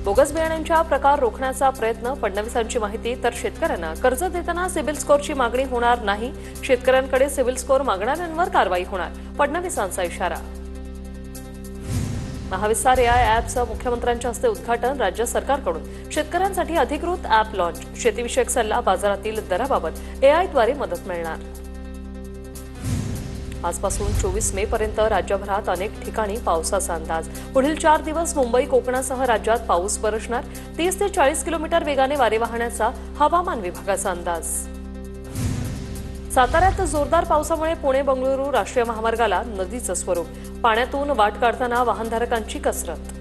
Bogus बियाण्यांच्या प्रकार रोखण्याचा प्रयत्न, फडणवीसांची माहिती. तर शेतकऱ्यांना कर्ज देताना सिबिल स्कोअरची मागणी होणार नाही, शेतकऱ्यांकडे सिबिल स्कोअर मागणाऱ्यांवर कारवाई होणार, फडणवीसांचा इशारा. महाविस्तार एआय ॲपचं मुख्यमंत्र्यांच्या हस्ते उद्घाटन, राज्य सरकारकडून शेतकऱ्यांसाठी अधिकृत ॲप लॉन्च, शेतीविषयक सल्ला, बाजारातील दराबाबत एआयद्वारे मदत मिळणार. आजपासून 24 मे पर्यंत राज्यभरात अनेक ठिकाणी पावसाचा अंदाज. पुढील 4 दिवस मुंबई कोकणासह राज्यात पाऊस बरसणार, 30 ते 40 किलोमीटर वेगाने वारे वाहण्याचा हवामान विभागाचा अंदाज. साताऱ्यात जोरदार पावसामुळे पुणे बंगळुरू राष्ट्रीय महामार्गाला नदीचं स्वरूप, पाण्यातून वाट काढताना वाहनधारकांची कसरत.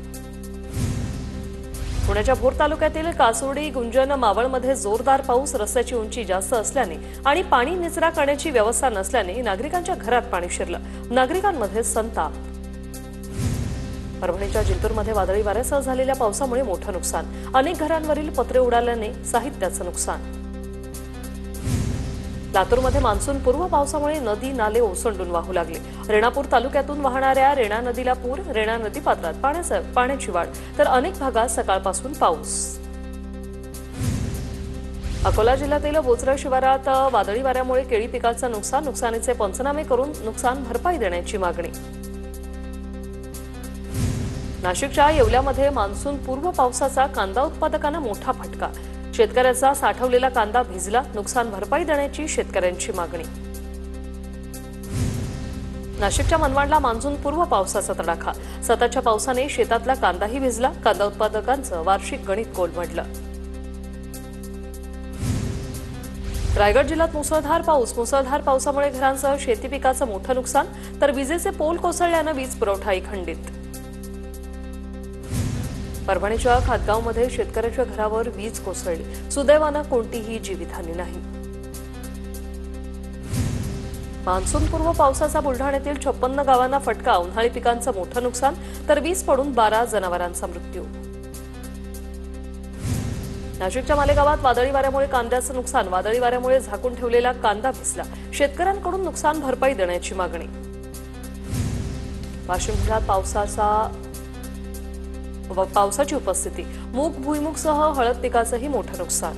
पुण्याच्या भोर तालुक्यातील कासोडी, गुंजन, मावळमध्ये जोरदार पाऊस, रस्त्याची उंची जास्त असल्याने आणि पाणी निचरा करण्याची व्यवस्था नसल्याने नागरिकांच्या घरात पाणी शिरलं, नागरिकांमध्ये संताप. परभणीच्या जिंतूरमध्ये वादळी वाऱ्यासह झालेल्या पावसामुळे मोठं नुकसान, अनेक घरांवरील पत्रे उडाल्याने साहित्याचं नुकसान. लातूरमध्ये मान्सून पूर्व पावसामुळे नदी नाले ओसंडून वाहू लागले, रेणापूर तालुक्यातून वाहणाऱ्या रेणा नदीला पूर, रेणा नदीपात्रात पाण्याची वाढ, तर अनेक भागात सकाळपासून पाऊस. अकोला जिल्ह्यातील बोचरा शिवारात वादळी वाऱ्यामुळे केळी पिकाचं नुकसान, नुकसानीचे पंचनामे करून नुकसान भरपाई देण्याची मागणी. नाशिकच्या येवल्यामध्ये मान्सून पूर्व पावसाचा कांदा उत्पादकांना मोठा फटका, शेतकऱ्याचा साठवलेला कांदा भिजला, नुकसान भरपाई देण्याची शेतकऱ्यांची मागणी. नाशिकच्या मनमाडला मान्सून पूर्व पावसाचा तडाखा, सततच्या पावसाने शेतातला कांदाही भिजला, कांदा उत्पादकांचं वार्षिक गणित कोलमडलं. रायगड जिल्ह्यात मुसळधार पावसामुळे घरांसह शेती पिकाचं मोठं नुकसान, तर विजेचे पोल कोसळल्यानं वीज पुरवठाही खंडित. परभणीच्या खातगावमध्ये शेतकऱ्याच्या घरावर वीज कोसळली, सुदैवानं कोणतीही जीवितहानी नाही. मान्सूनपूर्व पावसाचा बुलढाण्यातील 56 गावांना फटका, उन्हाळी पिकांचं मोठं नुकसान, तर वीज पडून 12 जनावरांचा मृत्यू. नाशिकच्या मालेगावात वादळी वाऱ्यामुळे कांद्याचं नुकसान, वादळी वाऱ्यामुळे झाकून ठेवलेला कांदा भिजला, शेतकऱ्यांकडून नुकसान भरपाई देण्याची मागणी. वाशिम जिल्ह्यात पावसाची उपस्थिती, मूग भुईमुगसह हळद पिकाचंही मोठं नुकसान.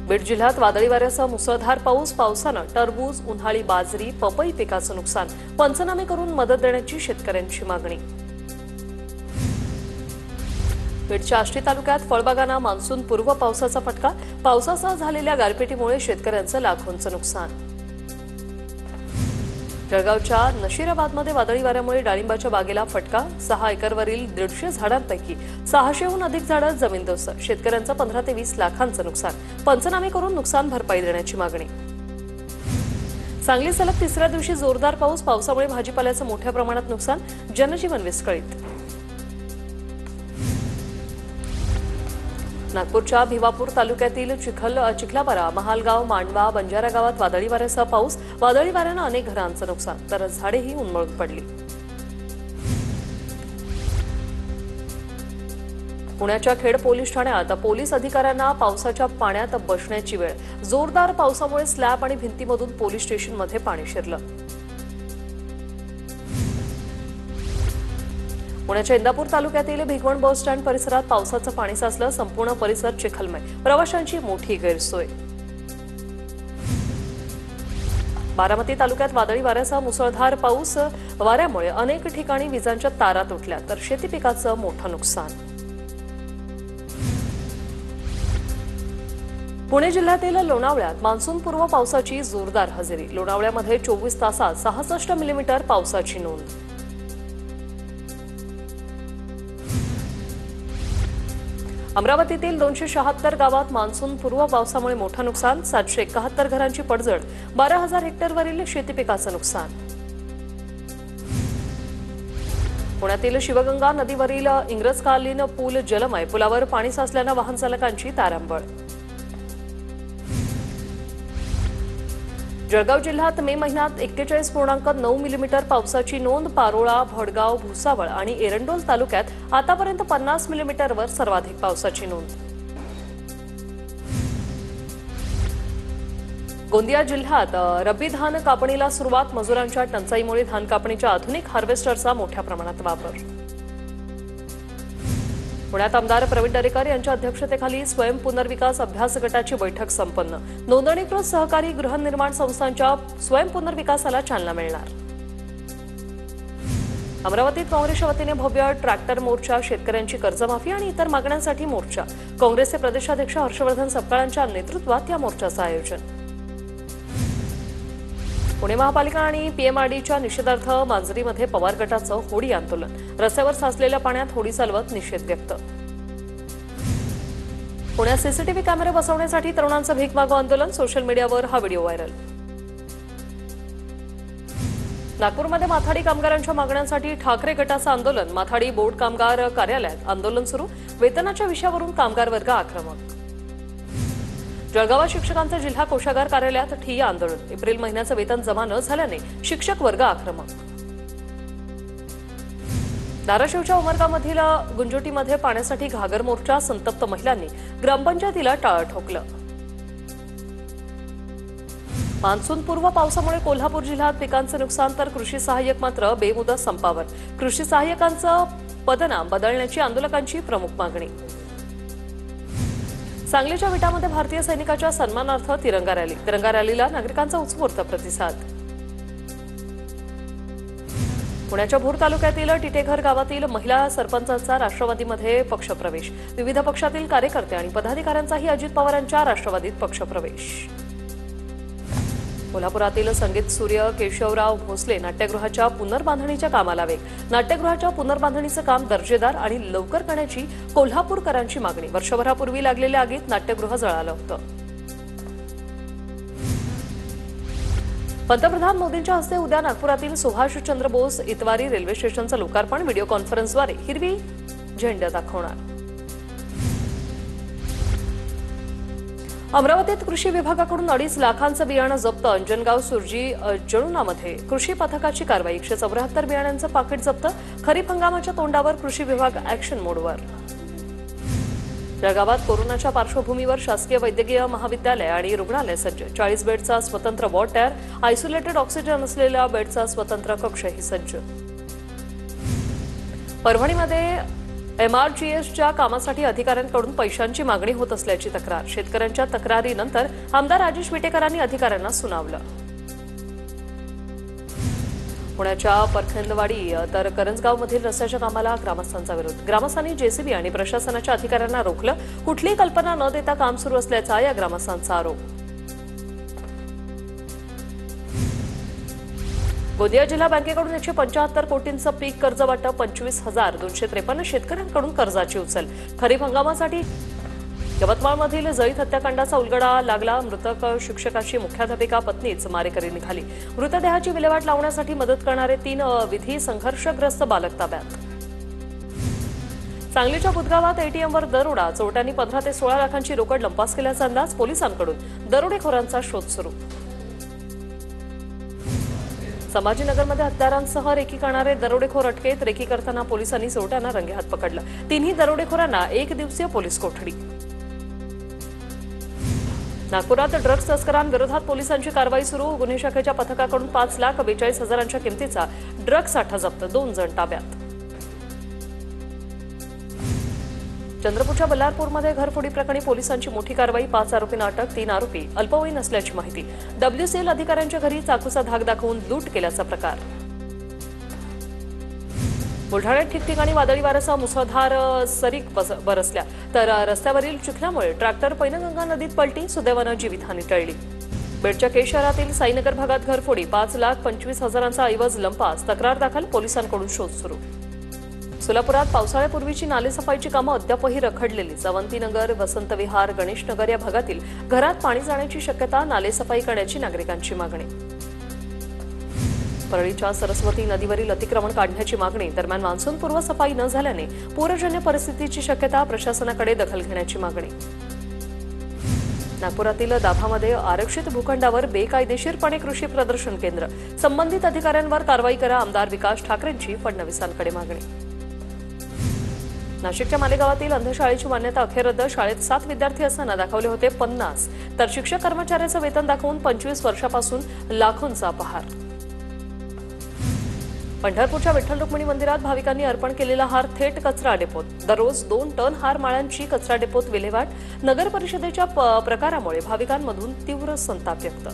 बीड जिल्ह्यात वादळी वाऱ्यासह मुसळधार पावसानं टरबूज, उन्हाळी बाजरी, पपई पिकाचं नुकसान, पंचनामे करून मदत देण्याची शेतकऱ्यांची मागणी. बीडच्या आष्टी तालुक्यात फळबागांना मान्सून पूर्व पावसाचा फटका, पावसासह झालेल्या गारपिटीमुळे शेतकऱ्यांचं लाखोंचं नुकसान. जळगावच्या नशिराबादमध्ये वादळी वाऱ्यामुळे डाळिंबाच्या बागेला फटका, 6 एकरवरील 150 झाडांपैकी 600हून अधिक झाडं जमीनदोस्त, शेतकऱ्यांचं 15 ते 20 लाखांचं नुकसान, पंचनामे करून नुकसान भरपाई देण्याची मागणी. सांगली सलग तिसऱ्या दिवशी जोरदार पावसामुळे भाजीपाल्याचं मोठ्या प्रमाणात नुकसान, जनजीवन विस्कळीत. नागपूरच्या भिवापूर तालुक्यातील चिखलापारा, महालगाव, मांडवा, बंजारा गावात वादळी वाऱ्यासह पाऊस, वादळी वाऱ्यानं अनेक घरांचं नुकसान, तर झाडेही उन्मळून पडली. पुण्याच्या खेड पोलीस ठाण्यात पोलीस अधिकाऱ्यांना पावसाच्या पाण्यात बसण्याची वेळ, जोरदार पावसामुळे स्लॅब आणि भिंतीमधून पोलीस स्टेशनमध्ये पाणी शिरलं. पुण्याच्या इंदापूर तालुक्यातील भिगवण बस स्टँड परिसरात पावसाचं पाणी साचलं, संपूर्ण परिसर चिखलमय, प्रवाशांची मोठी गैरसोय. बारामती तालुक्यात वादळी वाऱ्यासह मुसळधार पाऊस, वाऱ्यामुळे अनेक ठिकाणी विजांच्या तारा तुटल्या, तर शेती पिकाचं मोठं नुकसान. पुणे जिल्ह्यातील लोणावळ्यात मान्सूनपूर्व पावसाची जोरदार हजेरी, लोणावळ्यामध्ये 24 तासात 66 मिलीमीटर पावसाची नोंद. अमरावतीतील 276 गावात मान्सून पूर्व पावसामुळे मोठं नुकसान, 771 घरांची पडझड, 12,000 हेक्टरवरील शेती पिकाचं नुकसान. पुण्यातील शिवगंगा नदीवरील इंग्रजकालीन पूल जलमय, पुलावर पाणी साचल्यानं वाहन चालकांची तारांबळ. जळगाव जिल्ह्यात मे महिन्यात 41.9 मिलीमीटर पावसाची नोंद, पारोळा, भडगाव, भुसावळ आणि एरंडोल तालुक्यात आतापर्यंत 50 मिलीमीटरवर सर्वाधिक पावसाची नोंद. गोंदिया जिल्ह्यात रब्बी धान कापणीला सुरुवात, मजुरांच्या टंचाईमुळे धान कापणीच्या आधुनिक हार्वेस्टरचा मोठ्या प्रमाणात वापर. पुण्यात आमदार प्रवीण दरेकर यांच्या अध्यक्षतेखाली स्वयं पुनर्विकास अभ्यास गटाची बैठक संपन्न. नोंदणीकृत सहकारी गृहनिर्माण संस्थांच्या स्वयं पुनर्विकासाला चालना मिळणार. अमरावतीत काँग्रेसच्या वतीने भव्य ट्रॅक्टर मोर्चा, शेतकऱ्यांची कर्जमाफी आणि इतर मागण्यांसाठी मोर्चा. काँग्रेसचे प्रदेशाध्यक्ष हर्षवर्धन सपकाळांच्या नेतृत्वात या मोर्चाचं आयोजन. पुणे महापालिका आणि पीएमआरडीच्या निषेधार्थ मांजरीमध्ये पवार गटाचं होडी आंदोलन. रस्त्यावर साचलेल्या पाण्यात होडी चालवत निषेध व्यक्त. पुण्यात सीसीटीव्ही कॅमेरे बसवण्यासाठी तरुणांचं भीक मागो आंदोलन. सोशल मीडियावर हा व्हिडिओ व्हायरल. नागपूरमध्ये माथाडी कामगारांच्या मागण्यांसाठी ठाकरे गटाचं आंदोलन. माथाडी बोर्ड कामगार कार्यालयात आंदोलन सुरू. वेतनाच्या विषयावरून कामगार वर्ग आक्रमक. जळगावात शिक्षकांचं जिल्हा कोषागार कार्यालयात ठिय्या आंदोलन. एप्रिल महिन्याचं वेतन जमा न झाल्याने शिक्षक वर्ग आक्रमक. धाराशिवच्या उमरगामधील गुंजोटीमध्ये पाण्यासाठी घागर मोर्चा. संतप्त महिलांनी ग्रामपंचायतीला टाळं ठोकलं. मान्सूनपूर्व पावसामुळे कोल्हापूर जिल्ह्यात पिकांचं नुकसान तर कृषी सहाय्यक मात्र बेमुदत संपावर. कृषी सहाय्यकांचं पदनाम बदलण्याची आंदोलकांची प्रमुख मागणी. सांगलीच्या विटामध्ये भारतीय सैनिकाच्या सन्मानार्थ तिरंगा रॅली. तिरंगा रॅलीला नागरिकांचा उत्स्फूर्त प्रतिसाद. पुण्याच्या भोर तालुक्यातील टिटेघर गावातील महिला सरपंचांचा राष्ट्रवादीमध्ये पक्षप्रवेश. विविध पक्षातील कार्यकर्ते आणि पदाधिकाऱ्यांचाही अजित पवारांच्या राष्ट्रवादीत पक्षप्रवेश. कोल्हापुरातील संगीत सूर्य केशवराव भोसले नाट्यगृहाच्या पुनर्बांधणीच्या कामाला वेग. नाट्यगृहाच्या पुनर्बांधणीचं काम दर्जेदार आणि लवकर करण्याची कोल्हापूरकरांची मागणी. वर्षभरापूर्वी लागलेल्या आगीत नाट्यगृह जळालं होतं. पंतप्रधान मोदींच्या हस्ते उद्या नागपुरातील सुभाषचंद्र बोस इतवारी रेल्वे स्टेशनचं लोकार्पण. व्हिडिओ कॉन्फरन्सद्वारे हिरवी झेंडा दाखवणार. अमरावतीत कृषी विभागाकडून 2.5 लाखांचं बियाणं जप्त. अंजनगाव सुरजी जळुणामध्ये कृषी पथकाची कारवाई. 174 बियाण्यांचं पाकिट जप्त. खरीप हंगामाच्या तोंडावर कृषी विभाग ॲक्शन मोडवर. जळगावात कोरोनाच्या पार्श्वभूमीवर शासकीय वैद्यकीय महाविद्यालय आणि रुग्णालय सज्ज. 40 बेडचा स्वतंत्र वॉर्ड तयार. आयसोलेटेड ऑक्सिजन असलेल्या बेडचा स्वतंत्र कक्षही सज्ज. परभणीमध्ये एमआरजीएसच्या कामासाठी अधिकाऱ्यांकडून पैशांची मागणी होत असल्याची तक्रार. शेतकऱ्यांच्या तक्रारीनंतर आमदार राजेश विटेकरांनी अधिकाऱ्यांना सुनावलं. पुण्याच्या परखेंदवाडी तर करंजगावमधील रस्त्याच्या कामाला ग्रामस्थांचा विरोध. ग्रामस्थांनी जेसीबी आणि प्रशासनाच्या अधिकाऱ्यांना रोखलं. कुठलीही कल्पना न देता काम सुरू असल्याचा या ग्रामस्थांचा आरोप. गोंदिया जिल्हा बँकेकडून 175 कोटींचं पीक कर्ज वाटप. 25,253 शेतकऱ्यांकडून कर्जाची उचल. खरीप हंगामासाठी यवतमाळमधील जळीत हत्याकांडाचा उलगडा लागला. मृतक शिक्षकाची मुख्याध्यापिका पत्नीच मारेकरी निघाली. मृतदेहाची विल्हेवाट लावण्यासाठी मदत करणारे 3 विधी संघर्षग्रस्त बालक ताब्यात. सांगलीच्या बुधगावात एटीएमवर दरोडा. चोरट्यांनी 15 ते 16 लाखांची रोकड लंपास केल्याचा अंदाज. पोलिसांकडून दरोडेखोरांचा शोध सुरू. संभाजीनगरमध्ये हत्यारांसह रेकी करणारे दरोडेखोर अटकेत. रेकी करताना पोलिसांनी चोरट्यांना रंगेहात पकडलं. 3ही दरोडेखोरांना 1 दिवसीय पोलीस कोठडी. नागपुरात ड्रग्ज तस्करांविरोधात पोलिसांची कारवाई सुरू. गुन्हे शाखेच्या पथकाकडून 5,42,000च्या किमतीचा ड्रग्ज साठा जप्त. 2 जण ताब्यात. चंद्रपूरच्या बल्लारपूरमध्ये घरफोडी प्रकरणी पोलिसांची मोठी कारवाई. 5 आरोपींना अटक. 3 आरोपी अल्पवयीन असल्याची माहिती. WCL अधिकाऱ्यांच्या घरी चाकूचा धाक दाखवून लूट केल्याचा प्रकार. बुलढाण्यात ठिकठिकाणी वादळी वाऱ्यासह मुसळधार सरी बरसल्या तर रस्त्यावरील चिखलामुळे ट्रॅक्टर पैनगंगा नदीत पलटी. सुदैवानं जीवितहानी टळली. बेडच्या केज शहरातील साईनगर भागात घरफोडी. 5,25,000चा ऐवज लंपास. तक्रार दाखल. पोलिसांकडून शोध सुरू. सोलापुरात पावसाळ्यापूर्वीची नालेसफाईची कामं अद्यापही रखडलेलीच. अवंतीनगर, वसंतविहार, गणेशनगर या भागातील घरात पाणी जाण्याची शक्यता. नालेसफाई करण्याची नागरिकांची मागणी. परळीच्या सरस्वती नदीवरील अतिक्रमण काढण्याची मागणी. दरम्यान मान्सूनपूर्व सफाई न झाल्याने पूरजन्य परिस्थितीची शक्यता. प्रशासनाकडे दखल घेण्याची मागणी. नागपुरातील दाभामध्ये आरक्षित भूखंडावर बेकायदेशीरपणे कृषी प्रदर्शन केंद्र. संबंधित अधिकाऱ्यांवर कारवाई करा. आमदार विकास ठाकरेंची फडणवीसांकडे मागणी. नाशिकच्या मालेगावातील अंधशाळेची मान्यता अखेर रद्द. शाळेत 7 विद्यार्थी असताना दाखवले होते 50, तर शिक्षक कर्मचाऱ्याचं वेतन दाखवून 25 वर्षापासून लाखोंचा अपहार. पंढरपूरच्या विठ्ठल रुक्मिणी मंदिरात भाविकांनी अर्पण केलेला हार थेट कचरा डेपोत. दररोज 2 टन हार माळांची कचरा डेपोत विल्हेवाट. नगर परिषदेच्या प्रकारामुळे भाविकांमधून तीव्र संताप व्यक्त.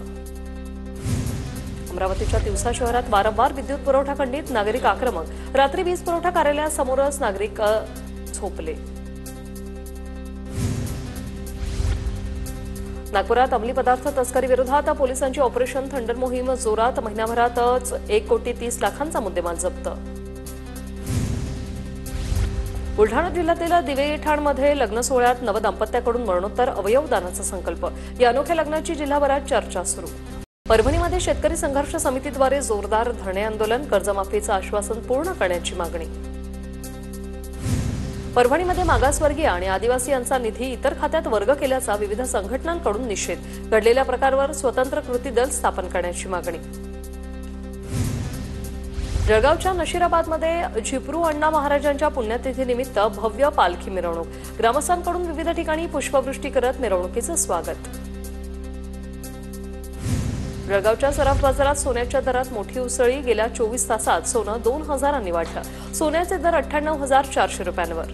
अमरावतीच्या तिवसा शहरात वारंवार विद्युत पुरवठा खंडित. नागरिक आक्रमक. रात्री वीज पुरवठा कार्यालयासमोरच नागरिक झोपले. नागपुरात अंमली पदार्थ तस्करी विरोधात पोलिसांची ऑपरेशन थंडर मोहीम जोरात. महिन्याभरातच 1,30,00,000 मुद्देमाल जप्त. बुलढाणा जिल्ह्यातील दिवेठाणमध्ये लग्न सोहळ्यात नवदाम्पत्याकडून मरणोत्तर अवयव दानाचा संकल्प. या अनोख्या लग्नाची जिल्हाभरात चर्चा सुरू. परभणीमध्ये शेतकरी संघर्ष समितीद्वारे जोरदार धरणे आंदोलन. कर्जमाफीचं आश्वासन पूर्ण करण्याची मागणी. परभणीमध्ये मागासवर्गीय आणि आदिवासी यांचा निधी इतर खात्यात वर्ग केल्याचा विविध संघटनांकडून निषेध. घडलेल्या प्रकारावर स्वतंत्र कृती दल स्थापन करण्याची मागणी. जळगावच्या नशिराबादमध्ये झिपरू अण्णा महाराजांच्या पुण्यतिथीनिमित्त भव्य पालखी मिरवणूक. ग्रामस्थांकडून विविध ठिकाणी पुष्पवृष्टी करत मिरवणुकीचं स्वागत. जळगावच्या सराफ बाजारात सोन्याच्या दरात मोठी उसळी. गेल्या 24 तासात सोनं 2,000 वाढलं. सोन्याचे दर 98,400 रुपयांवर.